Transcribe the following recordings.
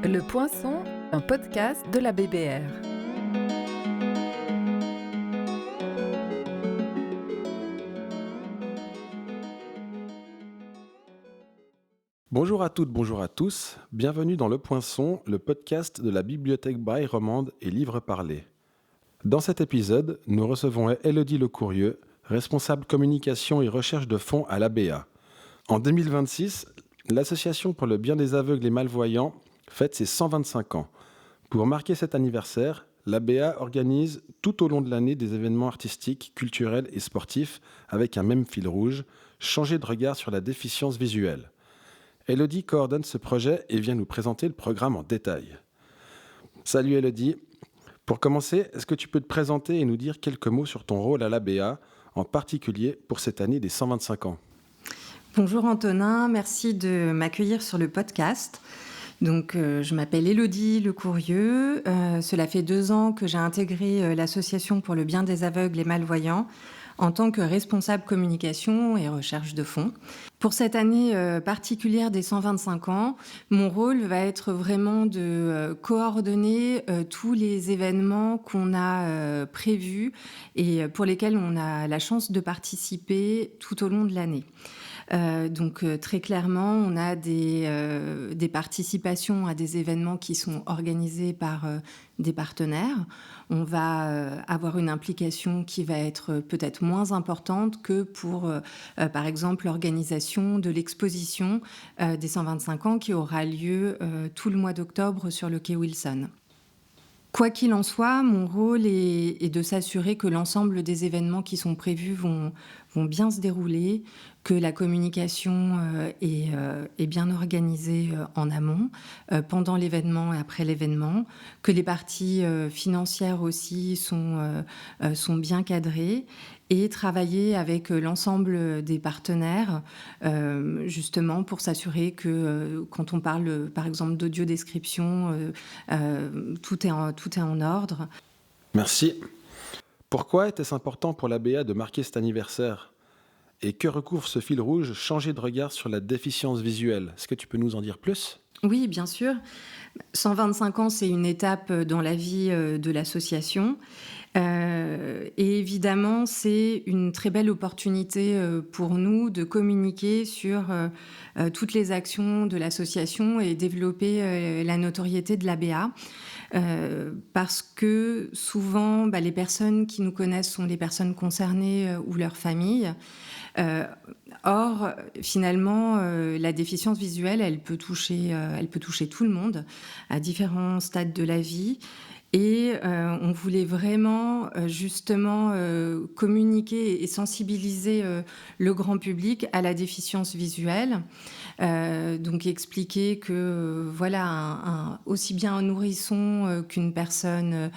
Le Poinçon, un podcast de la BBR. Bonjour à toutes, bonjour à tous. Bienvenue dans Le Poinçon, le podcast de la Bibliothèque Braille romande et Livres parlés. Dans cet épisode, nous recevons Élodie Lecourieux, responsable communication et recherche de fonds à l'ABA. En 2026, l'Association pour le bien des aveugles et malvoyants fête ses 125 ans. Pour marquer cet anniversaire, l'ABA organise tout au long de l'année des événements artistiques, culturels et sportifs avec un même fil rouge, changer de regard sur la déficience visuelle. Élodie coordonne ce projet et vient nous présenter le programme en détail. Salut Élodie. Pour commencer, est-ce que tu peux te présenter et nous dire quelques mots sur ton rôle à l'ABA, en particulier pour cette année des 125 ans ? Bonjour Antonin, merci de m'accueillir sur le podcast. Je m'appelle Élodie Lecourieux. Cela fait 2 ans que j'ai intégré l'Association pour le bien des aveugles et malvoyants en tant que responsable communication et recherche de fonds. Pour cette année particulière des 125 ans, mon rôle va être vraiment de coordonner tous les événements qu'on a prévus et pour lesquels on a la chance de participer tout au long de l'année. Très clairement, on a des participations à des événements qui sont organisés par des partenaires. On va avoir une implication qui va être peut-être moins importante que pour, par exemple, l'organisation de l'exposition des 125 ans qui aura lieu tout le mois d'octobre sur le quai Wilson. Quoi qu'il en soit, mon rôle est de s'assurer que l'ensemble des événements qui sont prévus vont bien se dérouler, que la communication est bien organisée en amont, pendant l'événement et après l'événement, que les parties financières aussi sont bien cadrées et travailler avec l'ensemble des partenaires justement pour s'assurer que quand on parle par exemple d'audiodescription, tout est en ordre. Merci. Pourquoi était-ce important pour l'ABA de marquer cet anniversaire ? Et que recouvre ce fil rouge, changer de regard sur la déficience visuelle ? Est-ce que tu peux nous en dire plus ? Oui, bien sûr. 125 ans, c'est une étape dans la vie de l'association. Et évidemment, c'est une très belle opportunité pour nous de communiquer sur toutes les actions de l'association et développer la notoriété de l'ABA. Parce que souvent, les personnes qui nous connaissent sont les personnes concernées ou leurs familles. Or, finalement, la déficience visuelle, elle peut toucher tout le monde à différents stades de la vie. Et on voulait vraiment justement communiquer et sensibiliser le grand public à la déficience visuelle. Donc expliquer que aussi bien un nourrisson qu'une personne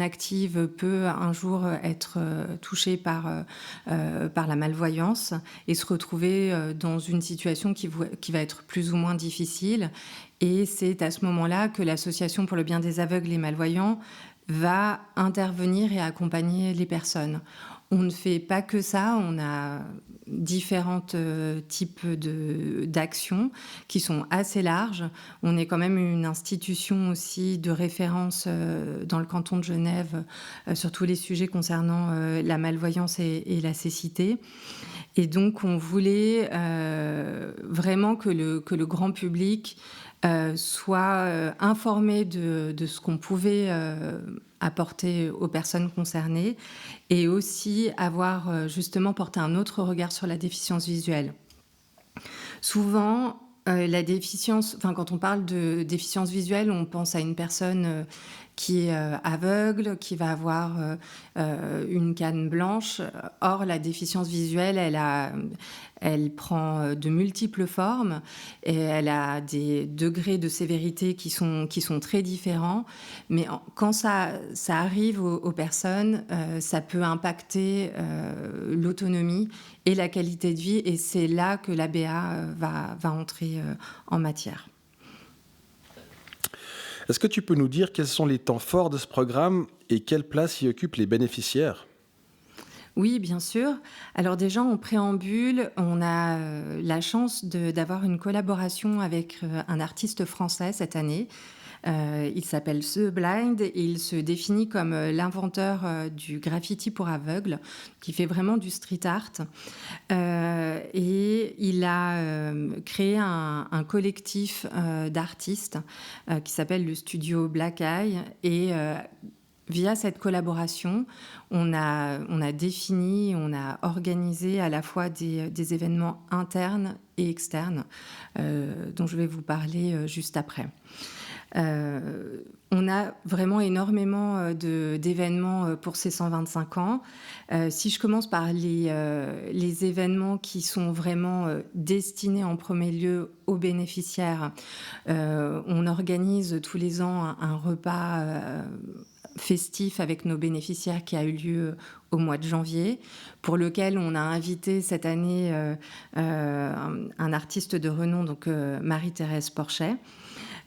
active peut un jour être touchée par la malvoyance et se retrouver dans une situation qui va être plus ou moins difficile. Et c'est à ce moment-là que l'Association pour le bien des aveugles et malvoyants va intervenir et accompagner les personnes. On ne fait pas que ça, on a différents types d'actions qui sont assez larges. On est quand même une institution aussi de référence dans le canton de Genève sur tous les sujets concernant la malvoyance et la cécité. Et donc on voulait vraiment que le grand public soit informé de ce qu'on pouvait apporter aux personnes concernées et aussi avoir justement porté un autre regard sur la déficience visuelle. Souvent, la déficience, quand on parle de déficience visuelle, on pense à une personne qui est aveugle, qui va avoir une canne blanche. Or, la déficience visuelle, elle prend de multiples formes et elle a des degrés de sévérité qui sont très différents. Mais quand ça arrive aux personnes, ça peut impacter l'autonomie et la qualité de vie. Et c'est là que l'ABA va entrer en matière. Est-ce que tu peux nous dire quels sont les temps forts de ce programme et quelle place y occupent les bénéficiaires ? Oui, bien sûr. Alors déjà, en préambule, on a la chance d'avoir une collaboration avec un artiste français cette année. Il s'appelle The Blind et il se définit comme l'inventeur du graffiti pour aveugles, qui fait vraiment du street art. Et il a créé un collectif d'artistes qui s'appelle le studio Black Eye. Et via cette collaboration, on a défini, on a organisé à la fois des événements internes et externes, dont je vais vous parler juste après. On a vraiment énormément d'événements pour ces 125 ans. Si je commence par les événements qui sont vraiment destinés en premier lieu aux bénéficiaires, on organise tous les ans un repas festif avec nos bénéficiaires qui a eu lieu au mois de janvier, pour lequel on a invité cette année un artiste de renom, donc Marie-Thérèse Porchet.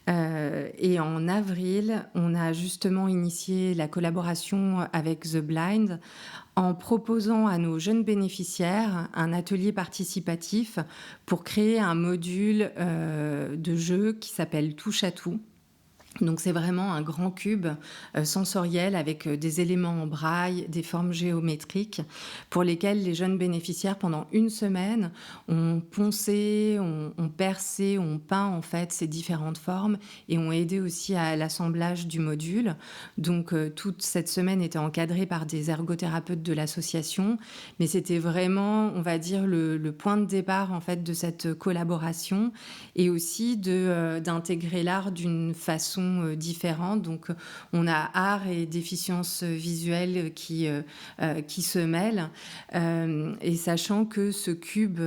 Et en avril, on a justement initié la collaboration avec The Blind en proposant à nos jeunes bénéficiaires un atelier participatif pour créer un module de jeu qui s'appelle Touche à tout. Donc c'est vraiment un grand cube sensoriel avec des éléments en braille, des formes géométriques pour lesquelles les jeunes bénéficiaires pendant une semaine ont poncé, ont percé, ont peint en fait ces différentes formes et ont aidé aussi à l'assemblage du module. Donc toute cette semaine était encadrée par des ergothérapeutes de l'association, mais c'était vraiment, on va dire, le point de départ en fait de cette collaboration et aussi d'intégrer l'art d'une façon différentes. Donc, on a art et déficience visuelle qui se mêlent. Et sachant que ce cube,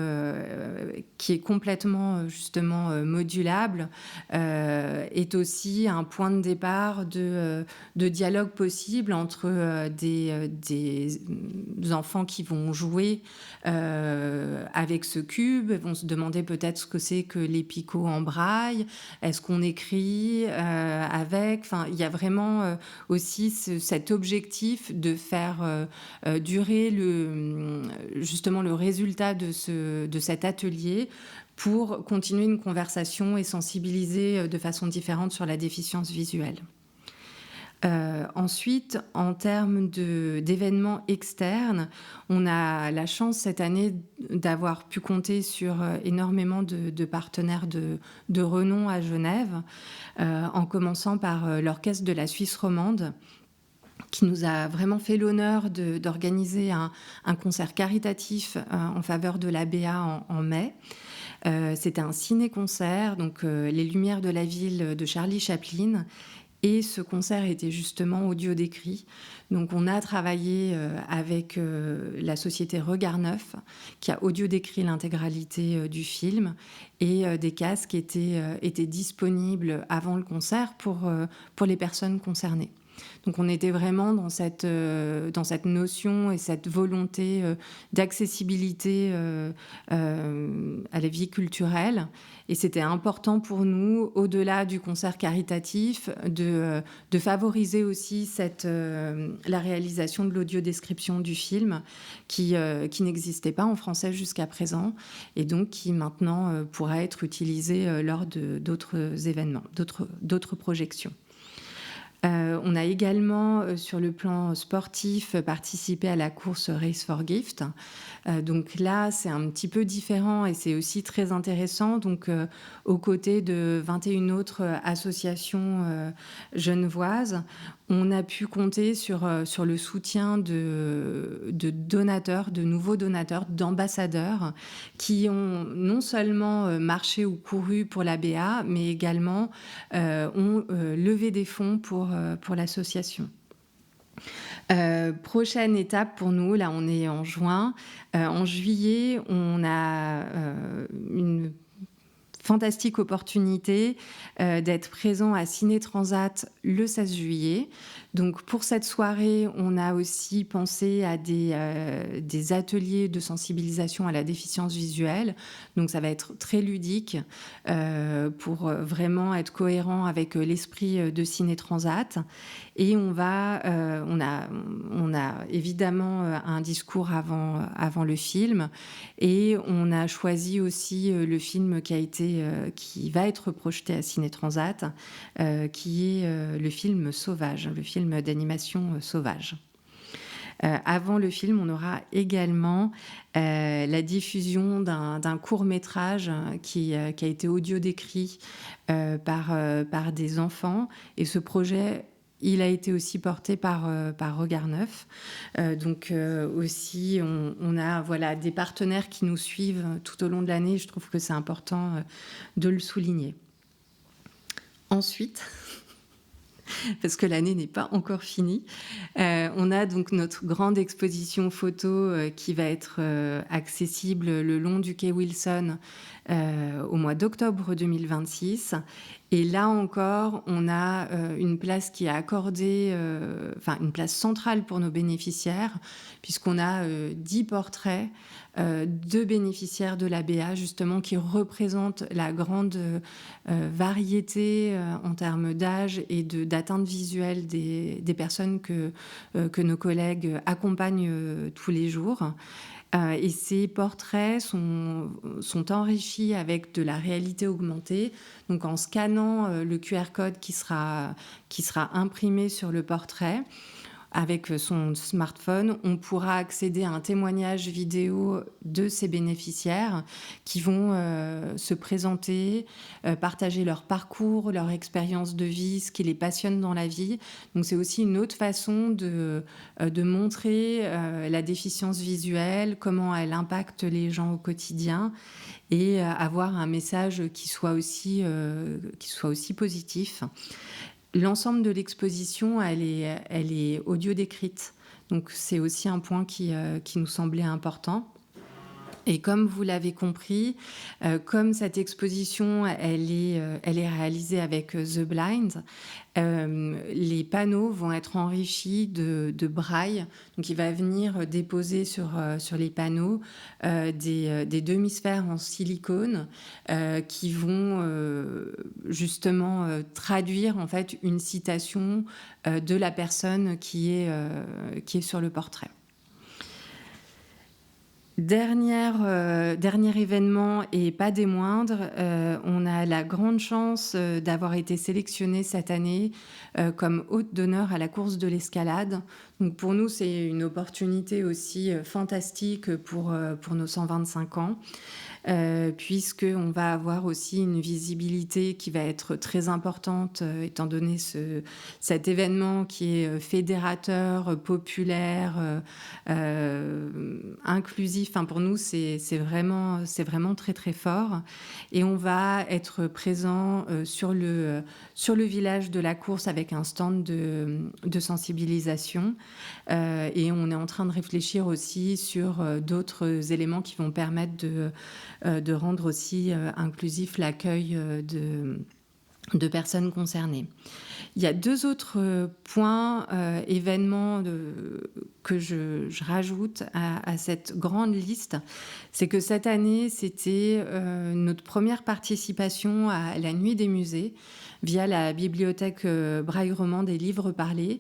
qui est complètement justement modulable, est aussi un point de départ de dialogue possible entre des enfants qui vont jouer avec ce cube, vont se demander peut-être ce que c'est que les picots en braille, est-ce qu'on écrit avec, enfin, il y a vraiment aussi cet objectif de faire durer justement le résultat de cet atelier pour continuer une conversation et sensibiliser de façon différente sur la déficience visuelle. Ensuite, en termes d'événements externes, on a la chance cette année d'avoir pu compter sur énormément de partenaires de renom à Genève, en commençant par l'Orchestre de la Suisse romande, qui nous a vraiment fait l'honneur d'organiser un concert caritatif en faveur de l'ABA en mai. C'était un ciné-concert, donc Les Lumières de la ville de Charlie Chaplin. Et ce concert était justement audio-décrit. Donc on a travaillé avec la société Regard Neuf, qui a audio-décrit l'intégralité du film. Et des casques étaient disponibles avant le concert pour les personnes concernées. Donc on était vraiment dans cette notion et cette volonté d'accessibilité à la vie culturelle. Et c'était important pour nous, au-delà du concert caritatif, de favoriser aussi la réalisation de l'audiodescription du film qui n'existait pas en français jusqu'à présent et donc qui maintenant pourra être utilisé lors d'autres événements, d'autres projections. On a également, sur le plan sportif, participé à la course Race for Gift. Donc là, c'est un petit peu différent et c'est aussi très intéressant. Donc, aux côtés de 21 autres associations genevoises, on a pu compter sur le soutien de donateurs, de nouveaux donateurs, d'ambassadeurs qui ont non seulement marché ou couru pour l'ABA, mais également ont levé des fonds pour l'association. Prochaine étape pour nous, là on est en juin. En juillet, on a une fantastique opportunité d'être présent à Ciné Transat le 16 juillet. Donc pour cette soirée, on a aussi pensé à des ateliers de sensibilisation à la déficience visuelle. Donc ça va être très ludique pour vraiment être cohérent avec l'esprit de Ciné Transat. Et on a évidemment un discours avant le film, et on a choisi aussi le film qui va être projeté à Ciné Transat, qui est le film Sauvage, le film d'animation Sauvage. Avant le film, on aura également la diffusion d'un court-métrage qui a été audio-décrit par des enfants. Et ce projet, il a été aussi porté par Regard Neuf. Donc aussi, on a des partenaires qui nous suivent tout au long de l'année. Je trouve que c'est important de le souligner. Ensuite, parce que l'année n'est pas encore finie, on a donc notre grande exposition photo qui va être accessible le long du quai Wilson au mois d'octobre 2026. Et là encore, on a une place qui est accordée, une place centrale pour nos bénéficiaires, puisqu'on a 10 portraits de bénéficiaires de l'ABA, justement, qui représentent la grande variété en termes d'âge et d'atteinte visuelle des personnes que nos collègues accompagnent tous les jours. Et ces portraits sont enrichis avec de la réalité augmentée. Donc en scannant le QR code qui sera imprimé sur le portrait, avec son smartphone, on pourra accéder à un témoignage vidéo de ces bénéficiaires qui vont se présenter, partager leur parcours, leur expérience de vie, ce qui les passionne dans la vie. Donc c'est aussi une autre façon de montrer la déficience visuelle, comment elle impacte les gens au quotidien, et avoir un message qui soit aussi positif. L'ensemble de l'exposition, elle est audio-décrite. Donc, c'est aussi un point qui nous semblait important. Et comme vous l'avez compris, comme cette exposition, elle est réalisée avec The Blind, les panneaux vont être enrichis de braille. Donc, il va venir déposer sur les panneaux des demi-sphères en silicone qui vont justement traduire en fait une citation de la personne qui est sur le portrait. Dernier événement, et pas des moindres, on a la grande chance d'avoir été sélectionné cette année comme hôte d'honneur à la course de l'escalade. Donc pour nous, c'est une opportunité aussi fantastique pour nos 125 ans. Puisqu'on va avoir aussi une visibilité qui va être très importante, étant donné cet événement qui est fédérateur, populaire, inclusif. Enfin, pour nous, c'est vraiment très très fort. Et on va être présent sur le village de la course avec un stand de sensibilisation. Et on est en train de réfléchir aussi sur d'autres éléments qui vont permettre de rendre aussi inclusif l'accueil de personnes concernées. Il y a 2 autres points, événements que je rajoute à cette grande liste. C'est que cette année, c'était notre première participation à la Nuit des musées via la bibliothèque Braille Romande et Livres Parlés.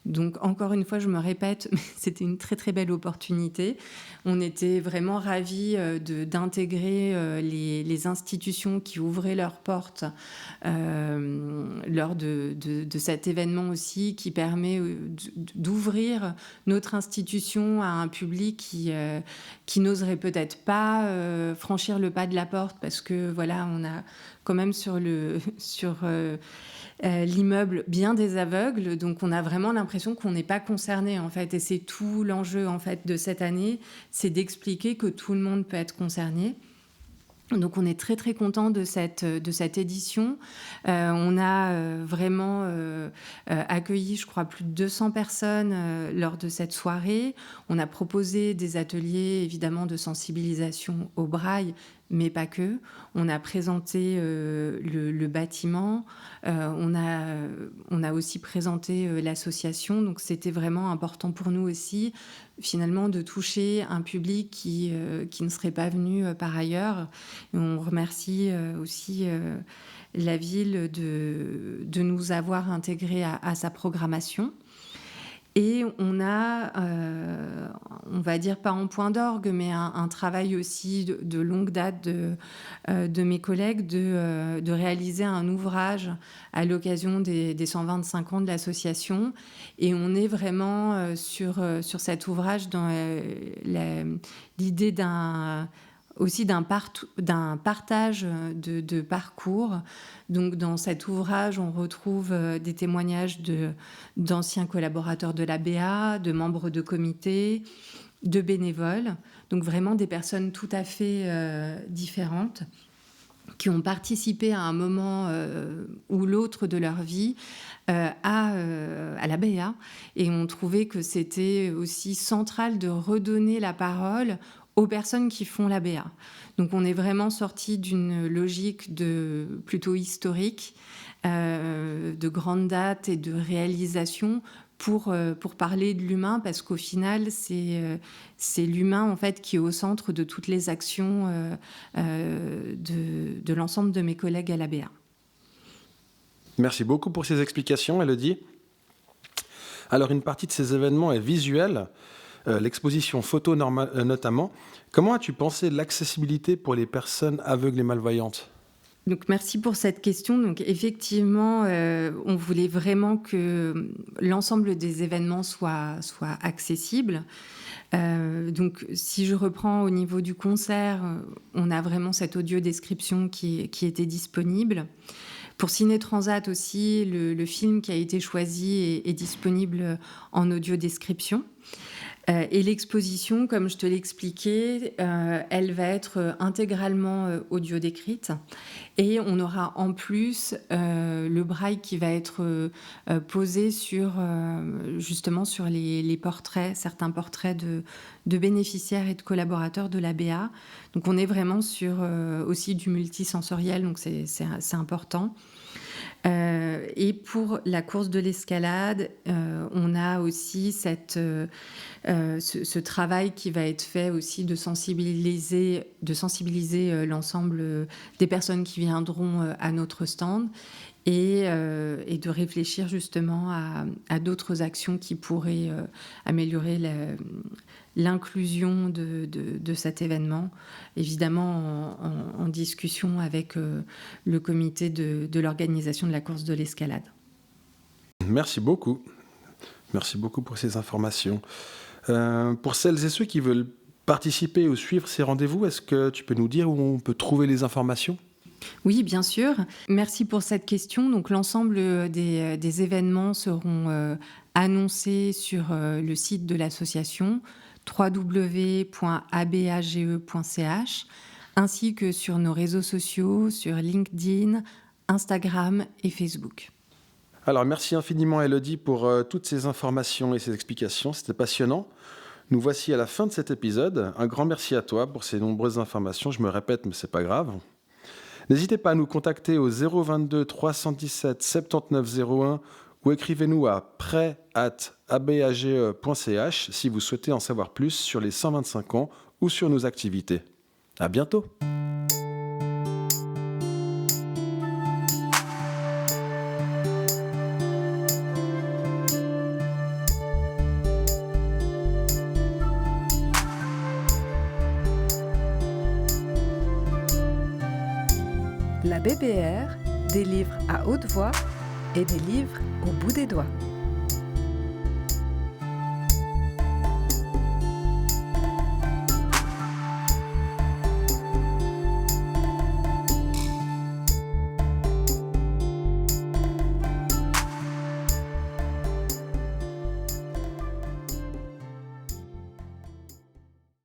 Donc, encore une fois, je me répète, mais c'était une très, très belle opportunité. On était vraiment ravis d'intégrer les institutions qui ouvraient leurs portes lors de cet événement aussi, qui permet d'ouvrir notre institution à un public qui n'oserait peut-être pas franchir le pas de la porte, parce que voilà, on a quand même sur l'immeuble bien des aveugles, donc on a vraiment l'impression qu'on n'est pas concerné en fait, et c'est tout l'enjeu en fait de cette année, c'est d'expliquer que tout le monde peut être concerné. Donc on est très très content de cette édition. On a vraiment accueilli, je crois, plus de 200 personnes lors de cette soirée. On a proposé des ateliers évidemment de sensibilisation au braille, mais pas que. On a présenté le bâtiment, on a aussi présenté l'association, donc c'était vraiment important pour nous aussi, finalement, de toucher un public qui ne serait pas venu par ailleurs. Et on remercie aussi la ville de nous avoir intégrés à sa programmation. Et on a, on va dire pas en point d'orgue, mais un travail aussi de longue date de mes collègues de réaliser un ouvrage à l'occasion des 125 ans de l'association. Et on est vraiment sur cet ouvrage dans l'idée aussi d'un partage de parcours. Donc, dans cet ouvrage, on retrouve des témoignages d'anciens collaborateurs de l'ABA, de membres de comités, de bénévoles. Donc, vraiment des personnes tout à fait différentes qui ont participé à un moment ou l'autre de leur vie à l'ABA. Et on trouvait que c'était aussi central de redonner la parole aux personnes qui font l'ABA. Donc on est vraiment sorti d'une logique plutôt historique, de grande date et de réalisation pour parler de l'humain, parce qu'au final, c'est l'humain en fait, qui est au centre de toutes les actions de l'ensemble de mes collègues à l'ABA. Merci beaucoup pour ces explications, Élodie. Alors, une partie de ces événements est visuelle, l'exposition photo notamment. Comment as-tu pensé de l'accessibilité pour les personnes aveugles et malvoyantes ? Donc, merci pour cette question. Donc, effectivement, on voulait vraiment que l'ensemble des événements soient accessibles. Donc, si je reprends au niveau du concert, on a vraiment cette audio-description qui était disponible. Pour Ciné Transat aussi, le film qui a été choisi est disponible en audio-description. Et l'exposition, comme je te l'expliquais, elle va être intégralement audio décrite. Et on aura en plus le braille qui va être posé justement sur les portraits, certains portraits de bénéficiaires et de collaborateurs de l'ABA. Donc on est vraiment sur aussi du multisensoriel, donc c'est important. Et pour la course de l'escalade, on a aussi ce travail qui va être fait aussi de sensibiliser l'ensemble des personnes qui viendront à notre stand et de réfléchir justement à d'autres actions qui pourraient améliorer l'inclusion de cet événement, évidemment en discussion avec le comité de l'organisation de la course de l'escalade. Merci beaucoup. Merci beaucoup pour ces informations. Pour celles et ceux qui veulent participer ou suivre ces rendez-vous, est-ce que tu peux nous dire où on peut trouver les informations ? Oui, bien sûr. Merci pour cette question. Donc, l'ensemble des événements seront annoncés sur le site de l'association www.abage.ch ainsi que sur nos réseaux sociaux, sur LinkedIn, Instagram et Facebook. Alors, merci infiniment, Élodie, pour toutes ces informations et ces explications. C'était passionnant. Nous voici à la fin de cet épisode. Un grand merci à toi pour ces nombreuses informations. Je me répète, mais c'est pas grave. N'hésitez pas à nous contacter au 022 317 79 01 ou écrivez-nous à prêt@abage.ch si vous souhaitez en savoir plus sur les 125 ans ou sur nos activités. À bientôt. La BBR, des livres à haute voix et des livres au bout des doigts.